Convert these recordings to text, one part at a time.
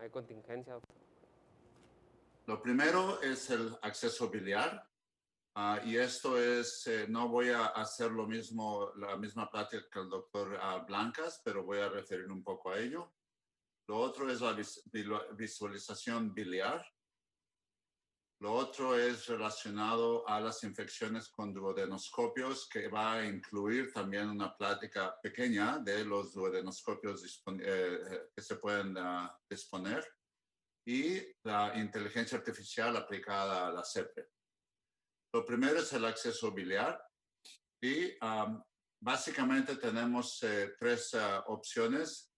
hay contingencia. Lo primero es el acceso biliar. Y esto es, no voy a hacer lo mismo, la misma plática que el doctor Blancas, pero voy a referir un poco a ello. Lo otro es la visualización biliar. Lo otro es relacionado a las infecciones con duodenoscopios, que va a incluir también una plática pequeña de los duodenoscopios que se pueden disponer y la inteligencia artificial aplicada a la CEPRE. Lo primero es el acceso biliar y básicamente tenemos tres opciones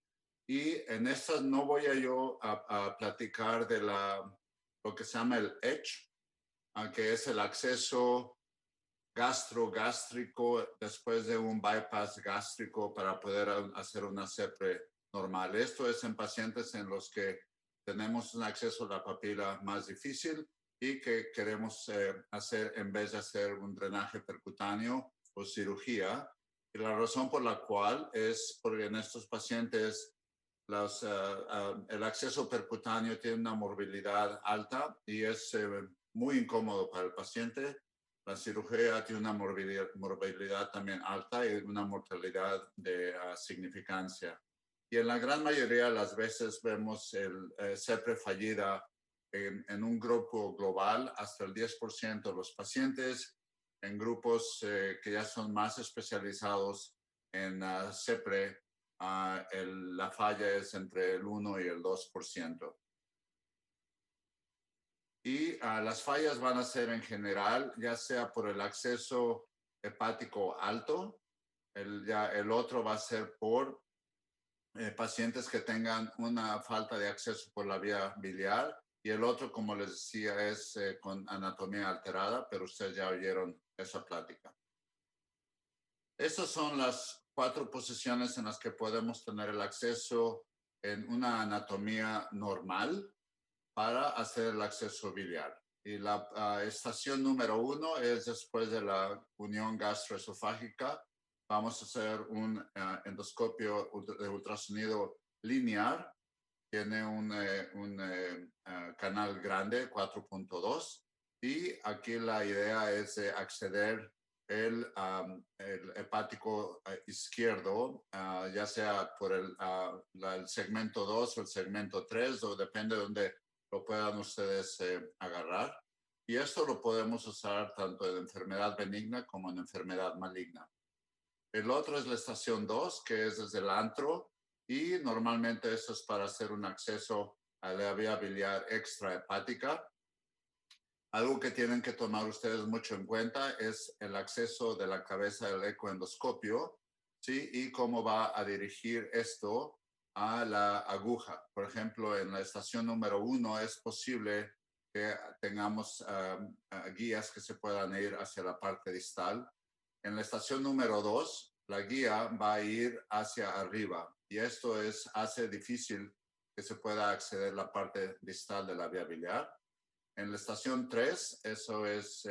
y en estas no voy a platicar de lo que se llama el EDGE, que es el acceso gástrico después de un bypass gástrico para poder hacer una CEPRE normal. Esto es en pacientes en los que tenemos un acceso a la papila más difícil y que queremos hacer en vez de hacer un drenaje percutáneo o cirugía. Y la razón por la cual es porque en estos pacientes el acceso percutáneo tiene una morbilidad alta y es muy incómodo para el paciente. La cirugía tiene una morbilidad también alta y una mortalidad de significancia. Y en la gran mayoría de las veces vemos el CEPRE fallida en un grupo global, hasta el 10% de los pacientes, en grupos que ya son más especializados en CEPRE, la falla es entre el 1 y el 2%. Y las fallas van a ser en general, ya sea por el acceso hepático alto, el otro va a ser por pacientes que tengan una falta de acceso por la vía biliar y el otro, como les decía, es con anatomía alterada, pero ustedes ya oyeron esa plática. Estas son las 4 posiciones en las que podemos tener el acceso en una anatomía normal para hacer el acceso biliar. Y la estación número 1 es después de la unión gastroesofágica. Vamos a hacer un endoscopio de ultrasonido lineal. Tiene un canal grande, 4.2. Y aquí la idea es acceder el hepático izquierdo, ya sea por el segmento 2 o el segmento 3, o depende de donde lo puedan ustedes agarrar. Y esto lo podemos usar tanto en enfermedad benigna como en enfermedad maligna. El otro es la estación 2, que es desde el antro, y normalmente eso es para hacer un acceso a la vía biliar extrahepática. Algo que tienen que tomar ustedes mucho en cuenta es el acceso de la cabeza del ecoendoscopio, ¿sí? Y cómo va a dirigir esto a la aguja. Por ejemplo, en la estación número 1 es posible que tengamos guías que se puedan ir hacia la parte distal. En la estación número 2, la guía va a ir hacia arriba y esto hace difícil que se pueda acceder a la parte distal de la vía biliar. En la estación 3, eso es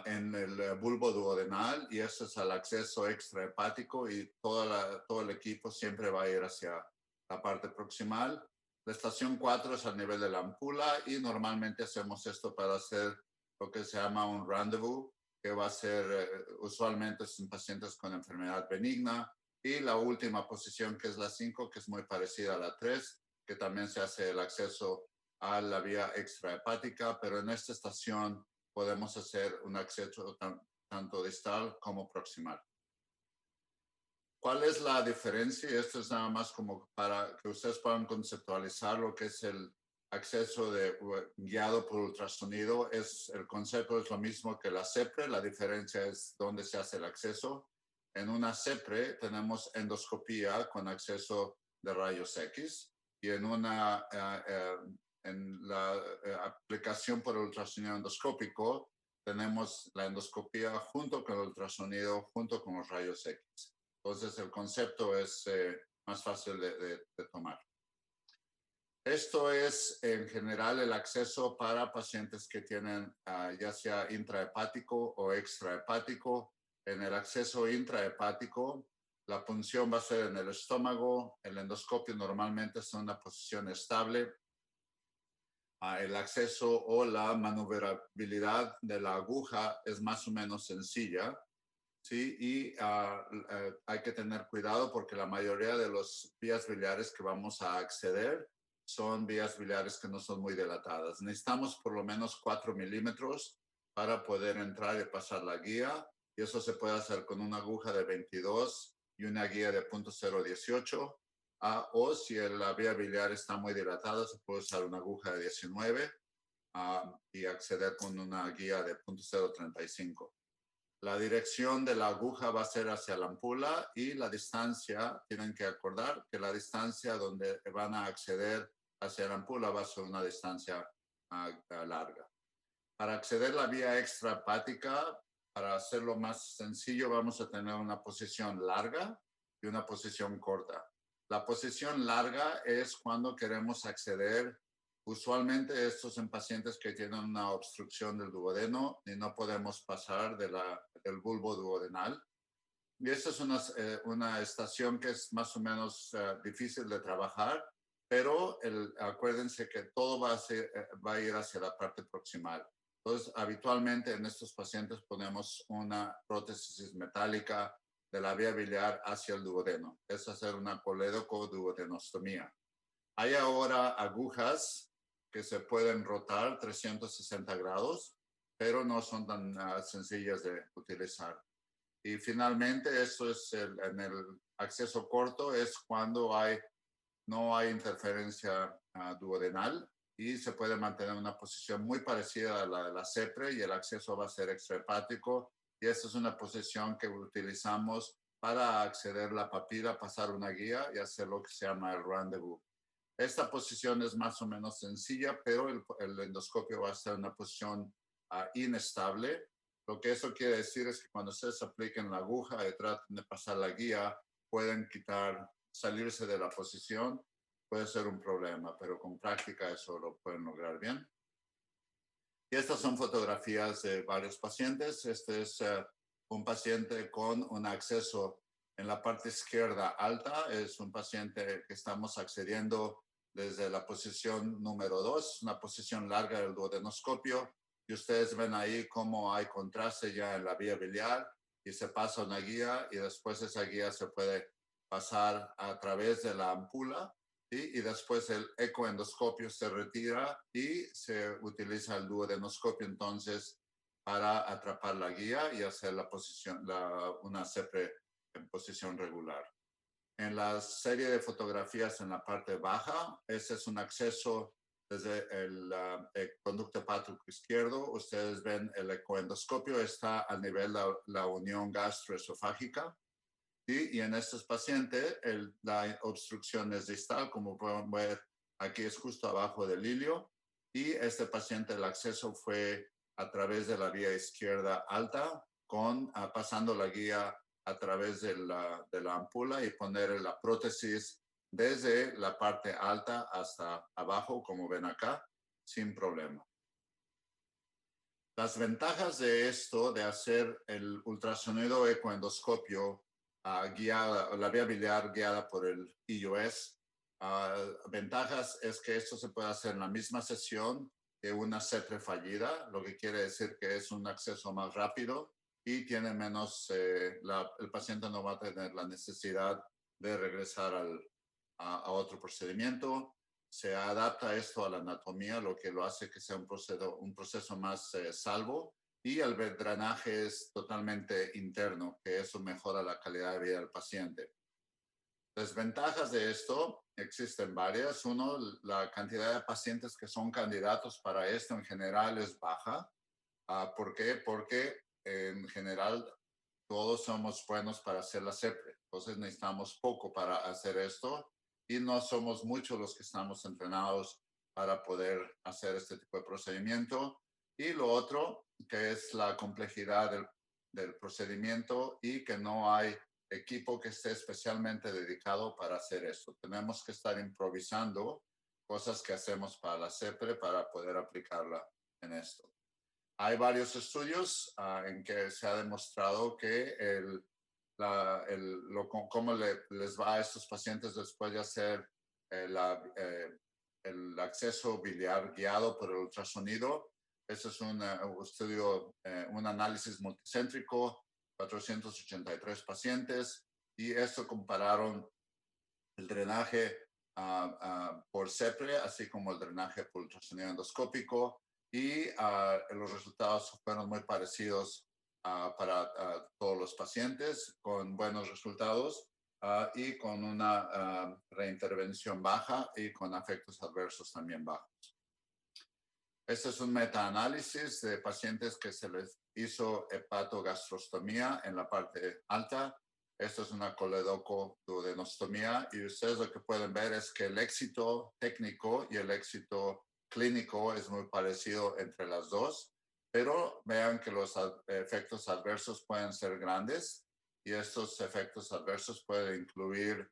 en el bulbo duodenal y eso es al acceso extrahepático y todo el equipo siempre va a ir hacia la parte proximal. La estación 4 es al nivel de la ampulla y normalmente hacemos esto para hacer lo que se llama un rendezvous, que va a ser usualmente en pacientes con enfermedad benigna. Y la última posición, que es la 5, que es muy parecida a la 3, que también se hace el acceso a la vía extrahepática, pero en esta estación podemos hacer un acceso tanto distal como proximal. ¿Cuál es la diferencia? Esto es nada más como para que ustedes puedan conceptualizar lo que es el acceso guiado por ultrasonido. El concepto es lo mismo que la CEPRE, la diferencia es dónde se hace el acceso. En una CEPRE tenemos endoscopía con acceso de rayos X y en la aplicación por ultrasonido endoscópico tenemos la endoscopía junto con el ultrasonido, junto con los rayos X. Entonces el concepto es más fácil de tomar. Esto es en general el acceso para pacientes que tienen ya sea intrahepático o extrahepático. En el acceso intrahepático, La punción va a ser en el estómago. El endoscopio normalmente está en una posición estable. El acceso o la maniobrabilidad de la aguja es más o menos sencilla. Sí, y hay que tener cuidado porque la mayoría de los vías biliares que vamos a acceder son vías biliares que no son muy dilatadas. Necesitamos por lo menos 4 milímetros para poder entrar y pasar la guía, y eso se puede hacer con una aguja de 22 y una guía de 0.018, o si la vía biliar está muy dilatada, se puede usar una aguja de 19 y acceder con una guía de 0.035. La dirección de la aguja va a ser hacia la ampolla y la distancia, tienen que acordar que la distancia donde van a acceder hacia la ampolla va a ser una distancia larga. Para acceder a la vía extrahepática, para hacerlo más sencillo, vamos a tener una posición larga y una posición corta. La posición larga es cuando queremos acceder. Usualmente estos en pacientes que tienen una obstrucción del duodeno y no podemos pasar del bulbo duodenal. Y esta es una estación que es más o menos difícil de trabajar, pero acuérdense que todo va a ir hacia la parte proximal. Entonces, habitualmente en estos pacientes ponemos una prótesis metálica de la vía biliar hacia el duodeno. Es hacer una colédoco-duodenostomía. Hay ahora agujas que se pueden rotar 360 grados, pero no son tan sencillas de utilizar. Y finalmente, esto es en el acceso corto, es cuando no hay interferencia duodenal y se puede mantener una posición muy parecida a la de la CEPRE y el acceso va a ser extrahepático. Y esta es una posición que utilizamos para acceder a la papila, pasar una guía y hacer lo que se llama el rendezvous. Esta posición es más o menos sencilla, pero el endoscopio va a estar en una posición inestable. Lo que eso quiere decir es que cuando ustedes apliquen la aguja y traten de pasar la guía, pueden salirse de la posición. Puede ser un problema, pero con práctica eso lo pueden lograr bien. Y estas son fotografías de varios pacientes. Este es un paciente con un acceso en la parte izquierda alta. Es un paciente que estamos accediendo desde la posición número 2, una posición larga del duodenoscopio. Y ustedes ven ahí cómo hay contraste ya en la vía biliar y se pasa una guía y después esa guía se puede pasar a través de la ampolla. ¿Sí? Y después el ecoendoscopio se retira y se utiliza el duodenoscopio entonces para atrapar la guía y hacer una CEPRE en posición regular. En la serie de fotografías en la parte baja, ese es un acceso desde el conducto hepático izquierdo. Ustedes ven el ecoendoscopio está a nivel de la unión gastroesofágica. ¿Sí? Y en estos pacientes la obstrucción es distal, como pueden ver aquí es justo abajo del ilio, y este paciente el acceso fue a través de la vía izquierda alta, pasando la guía a través de la ampolla y poner la prótesis desde la parte alta hasta abajo, como ven acá, sin problema. Las ventajas de esto, de hacer el ultrasonido ecoendoscopio guiada, la vía biliar guiada por el IOS, ventajas es que esto se puede hacer en la misma sesión que una CEPRE fallida, lo que quiere decir que es un acceso más rápido y tiene menos, el paciente no va a tener la necesidad de regresar a otro procedimiento. Se adapta esto a la anatomía, lo que lo hace que sea un proceso más salvo, y el drenaje es totalmente interno, que eso mejora la calidad de vida del paciente. Desventajas de esto, existen varias. Uno, la cantidad de pacientes que son candidatos para esto en general es baja. ¿Por qué? Porque en general todos somos buenos para hacer la CEPRE, entonces necesitamos poco para hacer esto y no somos muchos los que estamos entrenados para poder hacer este tipo de procedimiento. Y lo otro, que es la complejidad del procedimiento y que no hay equipo que esté especialmente dedicado para hacer esto. Tenemos que estar improvisando cosas que hacemos para la CEPRE para poder aplicarla en esto. Hay varios estudios en que se ha demostrado que cómo les va a estos pacientes después de hacer el acceso biliar guiado por el ultrasonido. Este es un estudio, un análisis multicéntrico, 483 pacientes, y esto compararon el drenaje por CEPRE, así como el drenaje por ultrasonido endoscópico, y los resultados fueron muy parecidos para todos los pacientes, con buenos resultados y con una reintervención baja y con efectos adversos también bajos. Este es un metaanálisis de pacientes que se les hizo hepatogastrostomía en la parte alta. Esto es una coledocoduodenostomía y ustedes lo que pueden ver es que el éxito técnico y el éxito clínico es muy parecido entre las dos, pero vean que los efectos adversos pueden ser grandes y estos efectos adversos pueden incluir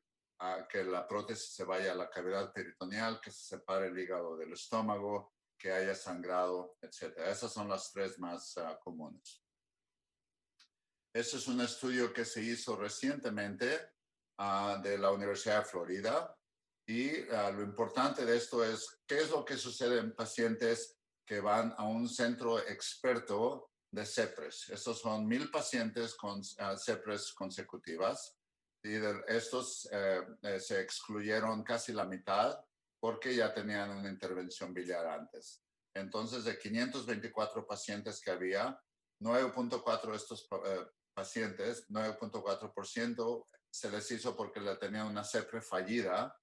que la prótesis se vaya a la cavidad peritoneal, que se separe el hígado del estómago, que haya sangrado, etcétera. Esas son las tres más comunes. Este es un estudio que se hizo recientemente de la Universidad de Florida y lo importante de esto es qué es lo que sucede en pacientes que van a un centro experto de CEPRES. Estos son 1,000 pacientes con CEPRES consecutivas y de estos se excluyeron casi la mitad porque ya tenían una intervención biliar antes. Entonces, de 524 pacientes que había, 9.4 de estos pacientes, 9.4%, se les hizo porque la tenían una CEPRE fallida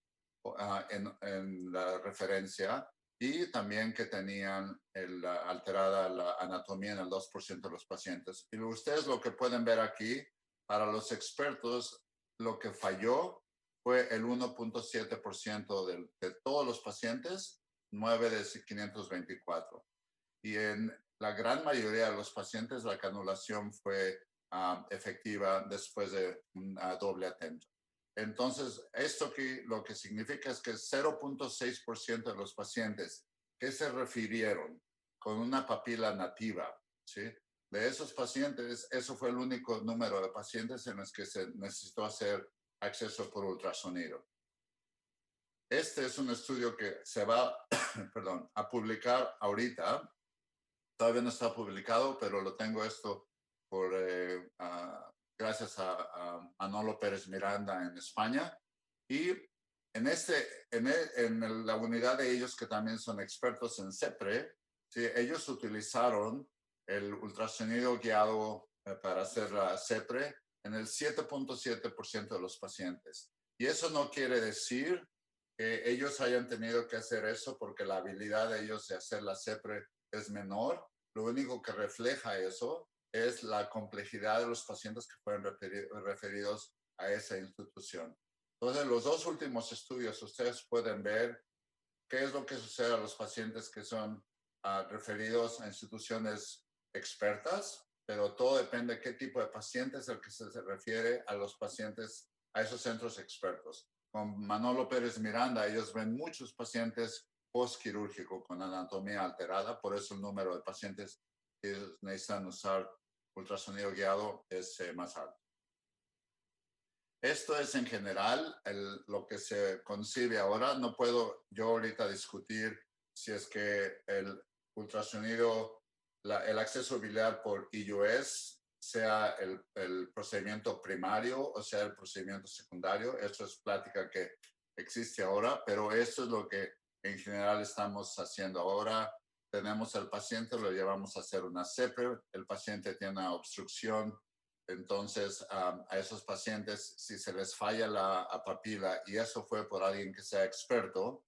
en la referencia y también que tenían alterada la anatomía en el 2% de los pacientes. Y ustedes lo que pueden ver aquí, para los expertos, lo que falló fue el 1.7% de todos los pacientes, 9 de 524. Y en la gran mayoría de los pacientes la canulación fue efectiva después de un doble atento. Entonces, esto aquí lo que significa es que 0.6% de los pacientes que se refirieron con una papila nativa, ¿sí? De esos pacientes, eso fue el único número de pacientes en los que se necesitó hacer acceso por ultrasonido. Este es un estudio que se va perdón, a publicar ahorita. Todavía no está publicado, pero lo tengo esto por, gracias a Manolo Pérez Miranda en España. Y en la unidad de ellos, que también son expertos en CEPRE, ¿sí? Ellos utilizaron el ultrasonido guiado para hacer la CEPRE en el 7.7% de los pacientes. Y eso no quiere decir que ellos hayan tenido que hacer eso porque la habilidad de ellos de hacer la CEPRE es menor. Lo único que refleja eso es la complejidad de los pacientes que fueron referidos a esa institución. Entonces, los dos últimos estudios, ustedes pueden ver qué es lo que sucede a los pacientes que son referidos a instituciones expertas, pero todo depende de qué tipo de paciente es el que se refiere a los pacientes, a esos centros expertos. Con Manolo Pérez Miranda, ellos ven muchos pacientes postquirúrgico con anatomía alterada, por eso el número de pacientes que necesitan usar ultrasonido guiado es más alto. Esto es en general lo que se concibe ahora. No puedo yo ahorita discutir si es que el ultrasonido, el acceso biliar por IUS sea el procedimiento primario o sea el procedimiento secundario. Esto es plática que existe ahora, pero esto es lo que en general estamos haciendo ahora. Tenemos al paciente, lo llevamos a hacer una CEPRE, el paciente tiene una obstrucción. Entonces, a esos pacientes, si se les falla la papila y eso fue por alguien que sea experto,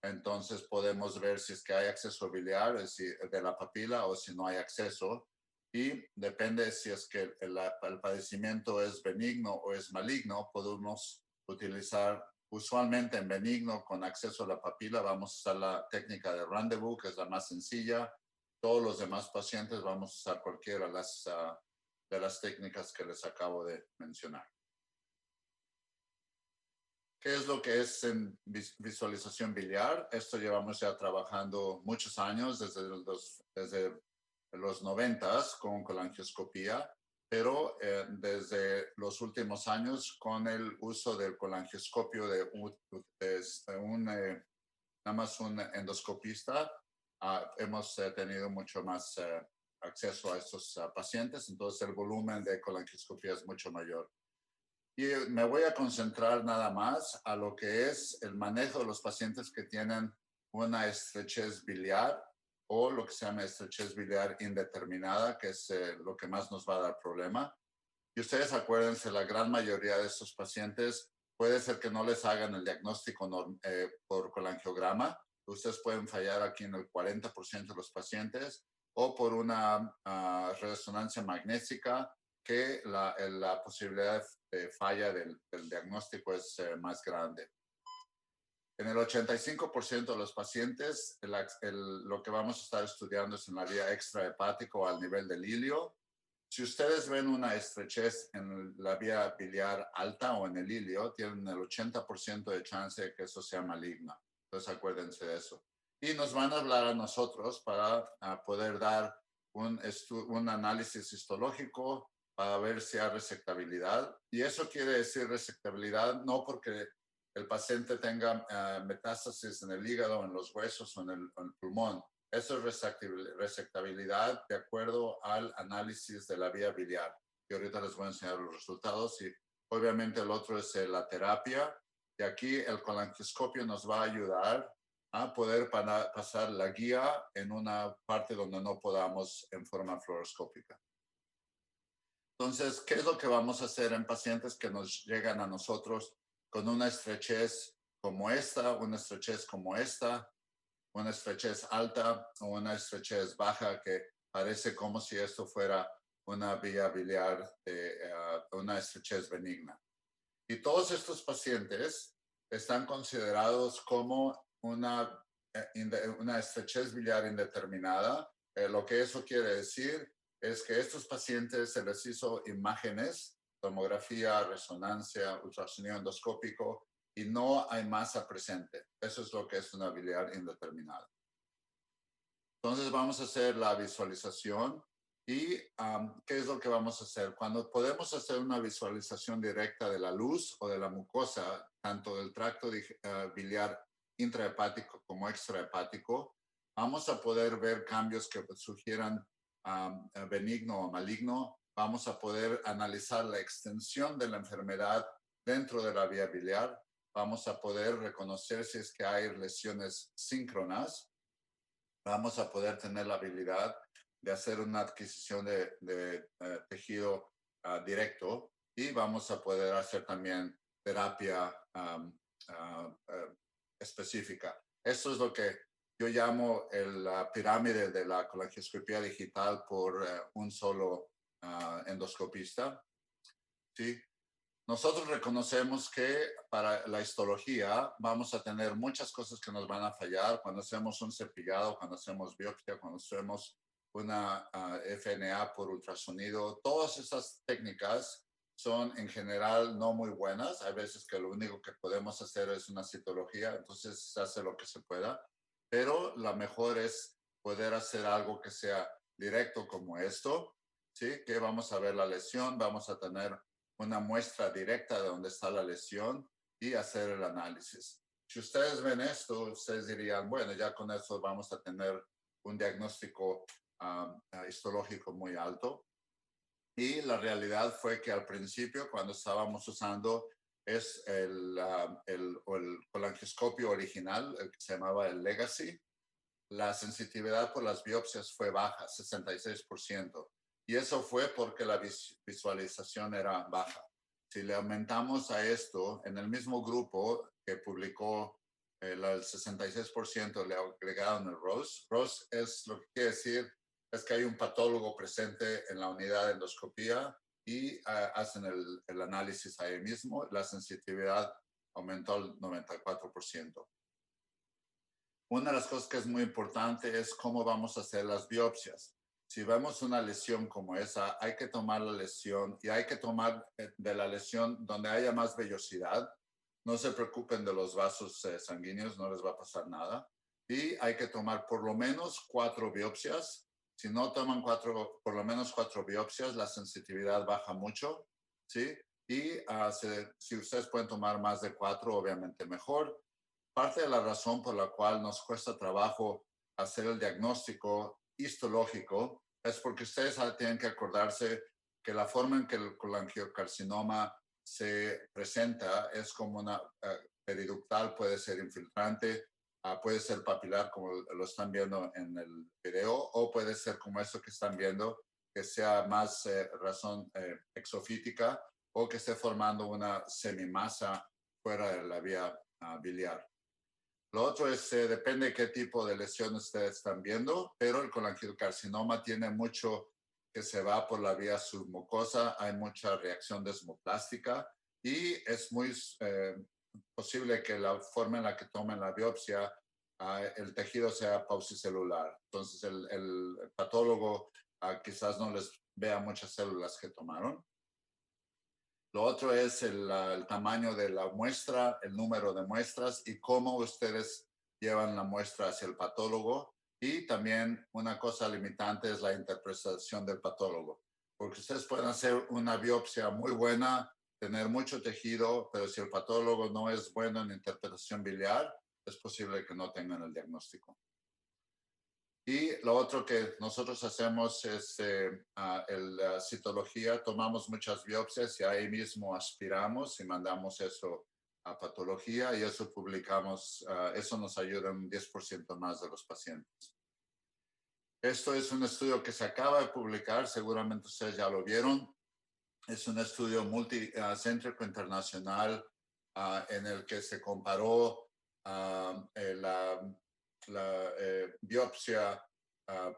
entonces podemos ver si es que hay acceso biliar de la papila o si no hay acceso. Y depende si es que el padecimiento es benigno o es maligno, podemos utilizar usualmente en benigno con acceso a la papila, vamos a usar la técnica de rendezvous, que es la más sencilla. Todos los demás pacientes vamos a usar cualquiera de las técnicas que les acabo de mencionar. ¿Qué es lo que es en visualización biliar? Esto llevamos ya trabajando muchos años, desde los 90s con colangioscopía. pero desde los últimos años, con el uso del colangioscopio nada más un endoscopista, hemos tenido mucho más acceso a estos pacientes, entonces el volumen de colangioscopía es mucho mayor. Y me voy a concentrar nada más a lo que es el manejo de los pacientes que tienen una estrechez biliar o lo que se llama estrechez biliar indeterminada, que es lo que más nos va a dar problema. Y ustedes acuérdense, la gran mayoría de estos pacientes puede ser que no les hagan el diagnóstico por colangiograma. Ustedes pueden fallar aquí en el 40% de los pacientes o por una resonancia magnética que la posibilidad de falla del diagnóstico es más grande. En el 85% de los pacientes, lo que vamos a estar estudiando es en la vía extrahepática o al nivel del ilio. Si ustedes ven una estrechez en la vía biliar alta o en el ilio, tienen el 80% de chance de que eso sea maligno. Entonces acuérdense de eso. Y nos van a hablar a nosotros para poder dar un análisis histológico para ver si hay resectabilidad. Y eso quiere decir resectabilidad no porque el paciente tenga metástasis en el hígado, en los huesos o en el pulmón. Eso es resectabilidad de acuerdo al análisis de la vía biliar. Y ahorita les voy a enseñar los resultados. Y obviamente el otro es la terapia. Y aquí el colangioscopio nos va a ayudar a poder pasar la guía en una parte donde no podamos en forma fluoroscópica. Entonces, ¿qué es lo que vamos a hacer en pacientes que nos llegan a nosotros con una estrechez como esta, una estrechez como esta, una estrechez alta o una estrechez baja que parece como si esto fuera una vía biliar, una estrechez benigna? Y todos estos pacientes están considerados como una estrechez biliar indeterminada. Lo que eso quiere decir es que estos pacientes se les hizo imágenes, tomografía, resonancia, ultrasonido endoscópico y no hay masa presente. Eso es lo que es una biliar indeterminada. Entonces vamos a hacer la visualización y ¿qué es lo que vamos a hacer? Cuando podemos hacer una visualización directa de la luz o de la mucosa, tanto del tracto biliar intrahepático como extrahepático, vamos a poder ver cambios que sugieran benigno o maligno. Vamos a poder analizar la extensión de la enfermedad dentro de la vía biliar. Vamos a poder reconocer si es que hay lesiones síncronas. Vamos a poder tener la habilidad de hacer una adquisición de tejido directo y vamos a poder hacer también terapia específica. Esto es lo que yo llamo la pirámide de la colangioscopía digital por un solo endoscopista. ¿Sí? Nosotros reconocemos que para la histología vamos a tener muchas cosas que nos van a fallar cuando hacemos un cepillado, cuando hacemos biopsia, cuando hacemos una FNA por ultrasonido. Todas esas técnicas son en general no muy buenas. Hay veces que lo único que podemos hacer es una citología, entonces se hace lo que se pueda. Pero la mejor es poder hacer algo que sea directo como esto, ¿sí? Que vamos a ver la lesión, vamos a tener una muestra directa de dónde está la lesión y hacer el análisis. Si ustedes ven esto, ustedes dirían, bueno, ya con eso vamos a tener un diagnóstico histológico muy alto. Y la realidad fue que al principio, cuando estábamos usando el colangioscopio original, el que se llamaba el Legacy, la sensitividad por las biopsias fue baja, 66%. Y eso fue porque la visualización era baja. Si le aumentamos a esto, en el mismo grupo que publicó el 66%, le agregaron el ROS. ROS es lo que quiere decir es que hay un patólogo presente en la unidad de endoscopía y hacen el análisis ahí mismo. La sensitividad aumentó al 94%. Una de las cosas que es muy importante es cómo vamos a hacer las biopsias. Si vemos una lesión como esa, hay que tomar la lesión y hay que tomar de la lesión donde haya más vellosidad. No se preocupen de los vasos sanguíneos, no les va a pasar nada. Y hay que tomar por lo menos 4 biopsias Si no toman por lo menos 4 biopsias, la sensitividad baja mucho, ¿sí? Y si ustedes pueden tomar más de 4, obviamente mejor. Parte de la razón por la cual nos cuesta trabajo hacer el diagnóstico histológico es porque ustedes tienen que acordarse que la forma en que el colangiocarcinoma se presenta es como una periductal, puede ser infiltrante, puede ser papilar como lo están viendo en el video, o puede ser como esto que están viendo, que sea más razón exofítica o que esté formando una semimasa fuera de la vía biliar. Lo otro es, depende de qué tipo de lesión ustedes están viendo, pero el colangiocarcinoma tiene mucho que se va por la vía submucosa, hay mucha reacción desmoplástica y es muy posible que la forma en la que tomen la biopsia, el tejido sea paucicelular. Entonces el patólogo quizás no les vea muchas células que tomaron. Lo otro es el tamaño de la muestra, el número de muestras y cómo ustedes llevan la muestra hacia el patólogo. Y también una cosa limitante es la interpretación del patólogo, porque ustedes pueden hacer una biopsia muy buena, tener mucho tejido, pero si el patólogo no es bueno en interpretación biliar, es posible que no tengan el diagnóstico. Y lo otro que nosotros hacemos es la citología, tomamos muchas biopsias y ahí mismo aspiramos y mandamos eso a patología y eso publicamos, eso nos ayuda un 10% más de los pacientes. Esto es un estudio que se acaba de publicar, seguramente ustedes ya lo vieron. Es un estudio multicéntrico internacional en el que se comparó la biopsia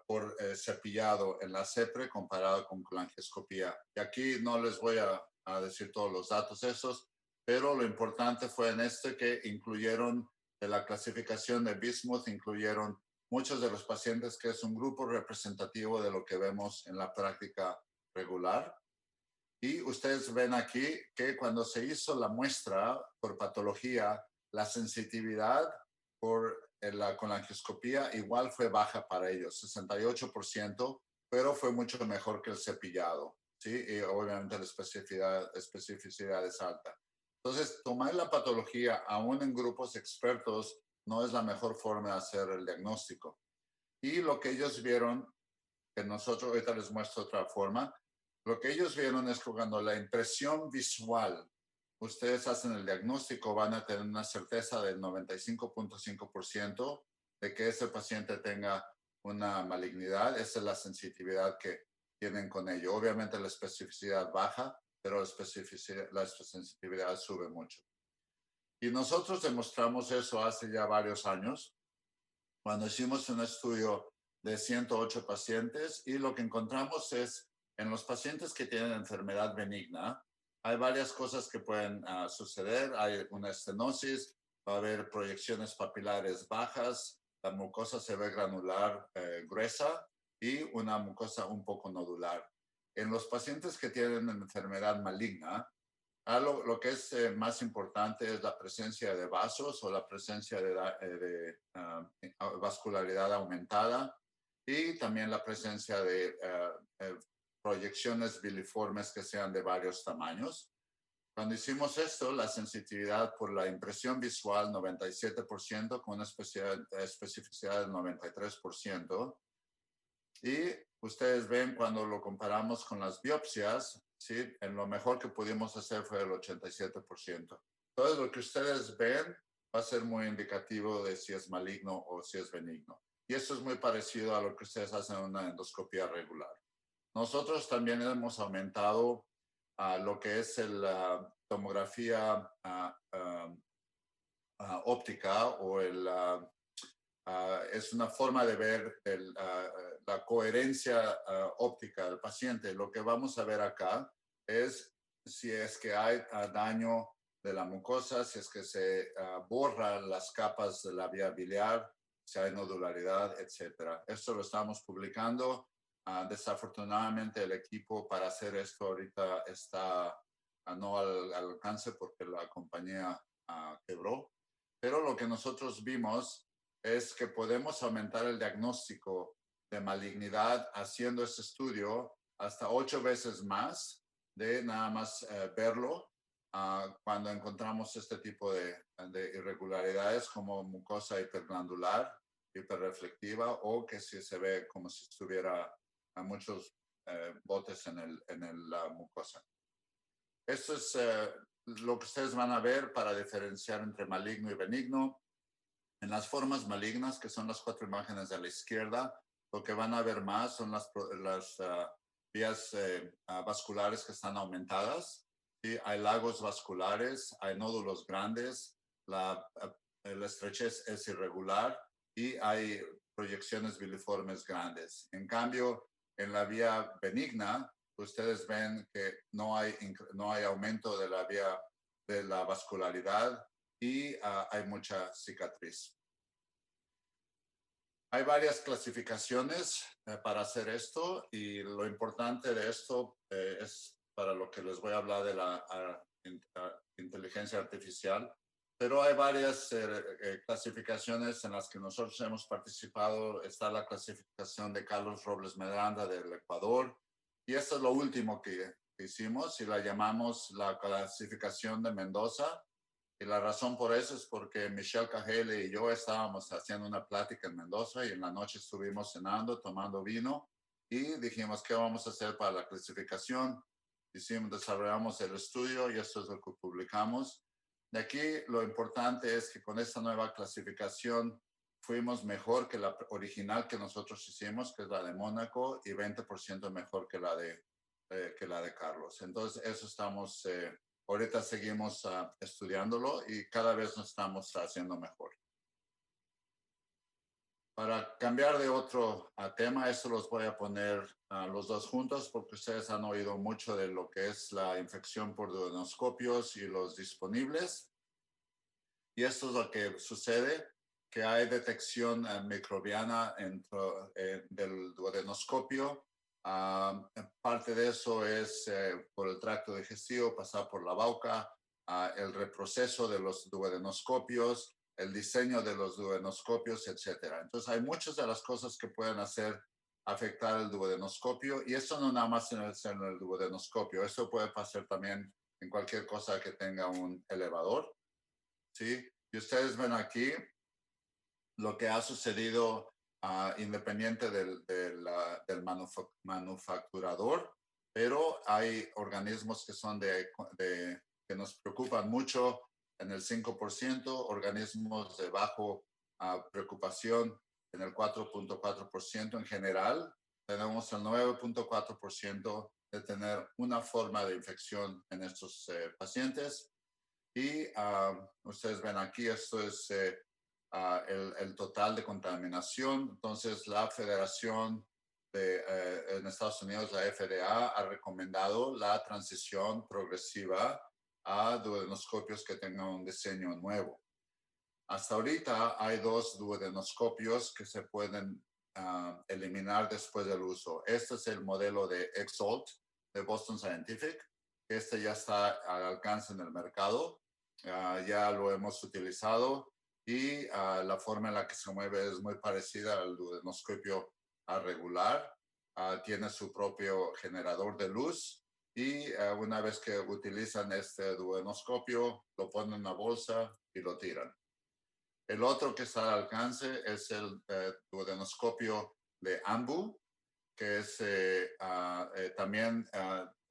por cepillado en la CEPRE comparado con colangioscopía. Y aquí no les voy a decir todos los datos esos, pero lo importante fue en este que incluyeron de la clasificación de Bismuth, incluyeron muchos de los pacientes que es un grupo representativo de lo que vemos en la práctica regular. Y ustedes ven aquí que cuando se hizo la muestra por patología, la sensitividad con la colangioscopía igual fue baja para ellos, 68%, pero fue mucho mejor que el cepillado, ¿sí? Y obviamente la especificidad es alta. Entonces, tomar la patología aún en grupos expertos no es la mejor forma de hacer el diagnóstico. Y lo que ellos vieron, que nosotros ahorita les muestro otra forma, lo que ellos vieron es que cuando la impresión visual, ustedes hacen el diagnóstico, van a tener una certeza del 95.5% de que ese paciente tenga una malignidad. Esa es la sensitividad que tienen con ello. Obviamente la especificidad baja, pero la sensitividad sube mucho. Y nosotros demostramos eso hace ya varios años, cuando hicimos un estudio de 108 pacientes y lo que encontramos es en los pacientes que tienen enfermedad benigna, hay varias cosas que pueden suceder. Hay una estenosis, va a haber proyecciones papilares bajas, la mucosa se ve granular gruesa y una mucosa un poco nodular. En los pacientes que tienen enfermedad maligna, lo que es más importante es la presencia de vasos o la presencia de vascularidad aumentada y también la presencia de proyecciones biliformes que sean de varios tamaños. Cuando hicimos esto, la sensitividad por la impresión visual 97% con una especificidad del 93%. Y ustedes ven cuando lo comparamos con las biopsias, ¿sí? En lo mejor que pudimos hacer fue el 87%. Todo lo que ustedes ven va a ser muy indicativo de si es maligno o si es benigno. Y eso es muy parecido a lo que ustedes hacen en una endoscopia regular. Nosotros también hemos aumentado lo que es la tomografía óptica o es una forma de ver la coherencia óptica del paciente. Lo que vamos a ver acá es si es que hay daño de la mucosa, si es que se borran las capas de la vía biliar, si hay nodularidad, etc. Esto lo estamos publicando. Desafortunadamente el equipo para hacer esto ahorita está no al alcance porque la compañía quebró. Pero lo que nosotros vimos es que podemos aumentar el diagnóstico de malignidad haciendo este estudio, hasta 8 veces más de nada más verlo cuando encontramos este tipo de irregularidades como mucosa hiperglandular, hiperreflectiva, o que si se ve como si estuviera a muchos botes en la mucosa. Esto es lo que ustedes van a ver para diferenciar entre maligno y benigno. En las formas malignas, que son las 4 imágenes de la izquierda, lo que van a ver más son las vías vasculares que están aumentadas. ¿Sí? Hay lagos vasculares, hay nódulos grandes, la estrechez es irregular y hay proyecciones biliformes grandes. En cambio, en la vía benigna, ustedes ven que no hay aumento de la vía de la vascularidad y hay mucha cicatriz. Hay varias clasificaciones para hacer esto y lo importante de esto es para lo que les voy a hablar de la inteligencia artificial, pero hay varias clasificaciones en las que nosotros hemos participado. Está la clasificación de Carlos Robles Medranda del Ecuador y esto es lo último que hicimos y la llamamos la clasificación de Mendoza. Y la razón por eso es porque Michelle Cajele y yo estábamos haciendo una plática en Mendoza y en la noche estuvimos cenando, tomando vino y dijimos, ¿qué vamos a hacer para la clasificación? Desarrollamos el estudio y esto es lo que publicamos. De aquí lo importante es que con esta nueva clasificación fuimos mejor que la original que nosotros hicimos, que es la de Mónaco, y 20% mejor que la de Carlos. Entonces, eso estamos... ahorita seguimos estudiándolo y cada vez nos estamos haciendo mejor. Para cambiar de otro tema, esto los voy a poner los dos juntos porque ustedes han oído mucho de lo que es la infección por duodenoscopios y los disponibles. Y esto es lo que sucede, que hay detección microbiana del duodenoscopio. Parte de eso es por el tracto digestivo, pasar por la boca, el reproceso de los duodenoscopios, el diseño de los duodenoscopios, etcétera. Entonces hay muchas de las cosas que pueden afectar el duodenoscopio y eso no nada más en el duodenoscopio, eso puede pasar también en cualquier cosa que tenga un elevador, ¿sí? Y ustedes ven aquí lo que ha sucedido independiente del manufacturador, pero hay organismos que son que nos preocupan mucho en el 5%, organismos de bajo preocupación en el 4.4%. En general, tenemos el 9.4% de tener una forma de infección en estos pacientes. Y ustedes ven aquí, esto es el total de contaminación. Entonces, la Federación en Estados Unidos, la FDA, ha recomendado la transición progresiva a duodenoscopios que tengan un diseño nuevo. Hasta ahorita hay 2 duodenoscopios que se pueden eliminar después del uso. Este es el modelo de EXALT de Boston Scientific. Este ya está al alcance en el mercado. Ya lo hemos utilizado y la forma en la que se mueve es muy parecida al duodenoscopio regular. Tiene su propio generador de luz y una vez que utilizan este duodenoscopio, lo ponen en una bolsa y lo tiran. El otro que está al alcance es el duodenoscopio de Ambu, que es también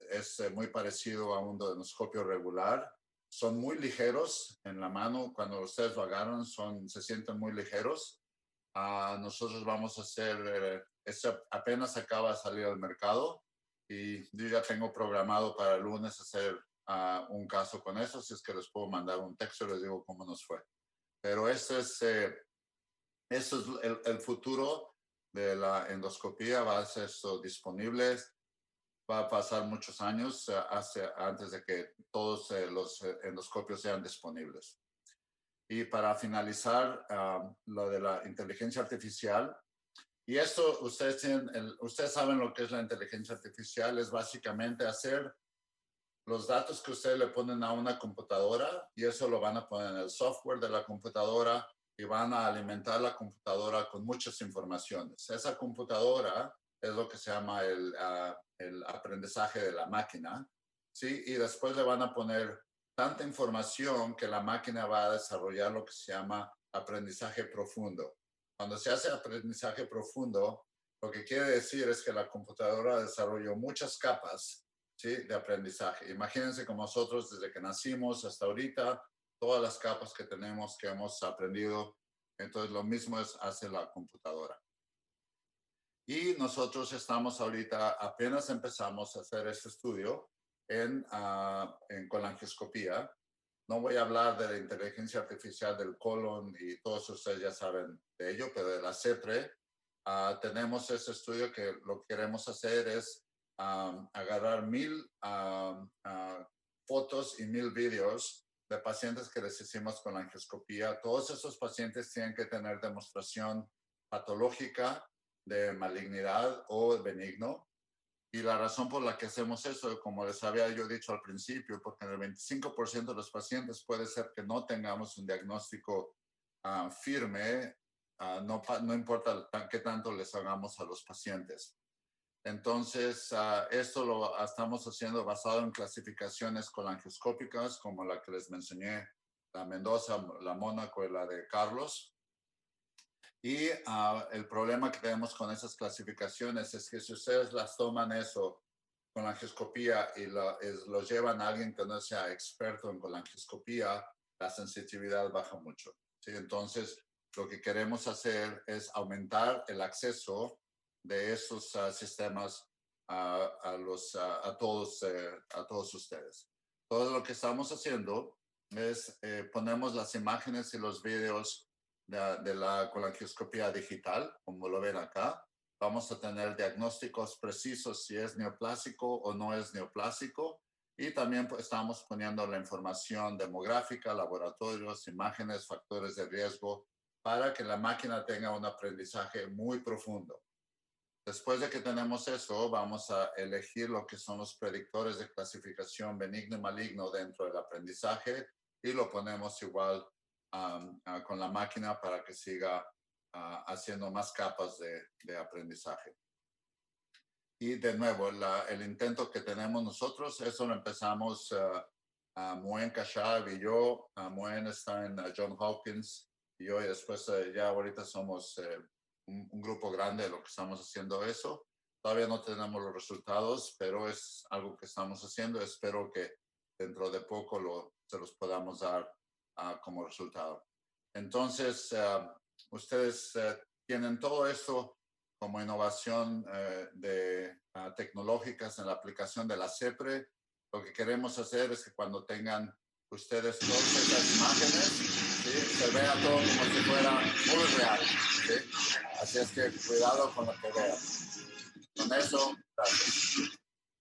es muy parecido a un duodenoscopio regular. Son muy ligeros en la mano. Cuando ustedes lo agarran, se sienten muy ligeros. Nosotros vamos a hacer, esto apenas acaba de salir al mercado y yo ya tengo programado para el lunes hacer un caso con eso. Si es que les puedo mandar un texto, les digo cómo nos fue. Pero este es el futuro de la endoscopía. Va a ser esto disponible. Va a pasar muchos años antes de que todos los endoscopios sean disponibles. Y para finalizar, lo de la inteligencia artificial. Y esto, ustedes saben lo que es la inteligencia artificial. Es básicamente hacer los datos que ustedes le ponen a una computadora y eso lo van a poner en el software de la computadora y van a alimentar la computadora con muchas informaciones. Esa computadora es lo que se llama el aprendizaje de la máquina, ¿sí? Y después le van a poner tanta información que la máquina va a desarrollar lo que se llama aprendizaje profundo. Cuando se hace aprendizaje profundo, lo que quiere decir es que la computadora desarrolló muchas capas, ¿sí?, de aprendizaje. Imagínense como nosotros desde que nacimos hasta ahorita, todas las capas que tenemos, que hemos aprendido. Entonces lo mismo hace la computadora. Y nosotros estamos ahorita, apenas empezamos a hacer este estudio en colangioscopía. No voy a hablar de la inteligencia artificial del colon y todos ustedes ya saben de ello, pero de la CEPRE tenemos ese estudio que lo que queremos hacer es agarrar 1000 fotos y 1000 videos de pacientes que les hicimos con la angioscopía. Todos esos pacientes tienen que tener demostración patológica de malignidad o benigno. Y la razón por la que hacemos eso, como les había yo dicho al principio, porque en el 25% de los pacientes puede ser que no tengamos un diagnóstico firme, no importa qué tanto les hagamos a los pacientes. Entonces, esto lo estamos haciendo basado en clasificaciones colangioscópicas, como la que les mencioné, la Mendoza, la Mónaco y la de Carlos. Y el problema que tenemos con esas clasificaciones es que si ustedes las toman eso con la angioscopía y los llevan a alguien que no sea experto en colangioscopía, la sensitividad baja mucho, ¿sí? Entonces, lo que queremos hacer es aumentar el acceso de esos sistemas a todos ustedes. Todo lo que estamos haciendo es ponemos las imágenes y los videos de la colangioscopía digital, como lo ven acá. Vamos a tener diagnósticos precisos si es neoplásico o no es neoplásico. Y también pues, estamos poniendo la información demográfica, laboratorios, imágenes, factores de riesgo, para que la máquina tenga un aprendizaje muy profundo. Después de que tenemos eso, vamos a elegir lo que son los predictores de clasificación benigno y maligno dentro del aprendizaje y lo ponemos igual con la máquina para que siga haciendo más capas de aprendizaje. Y de nuevo, el intento que tenemos nosotros, eso lo empezamos Moen Kashab y yo. Moen está en John Hopkins y yo, y después ya ahorita somos un grupo grande de lo que estamos haciendo eso. Todavía no tenemos los resultados, pero es algo que estamos haciendo. Espero que dentro de poco se los podamos dar como resultado. Entonces, ustedes tienen todo esto como innovación tecnológicas en la aplicación de la CEPRE. Lo que queremos hacer es que cuando tengan ustedes todas esas imágenes, ¿sí?, se vea todo como si fuera muy real, ¿sí? Así es que cuidado con lo que vean. Con eso, gracias.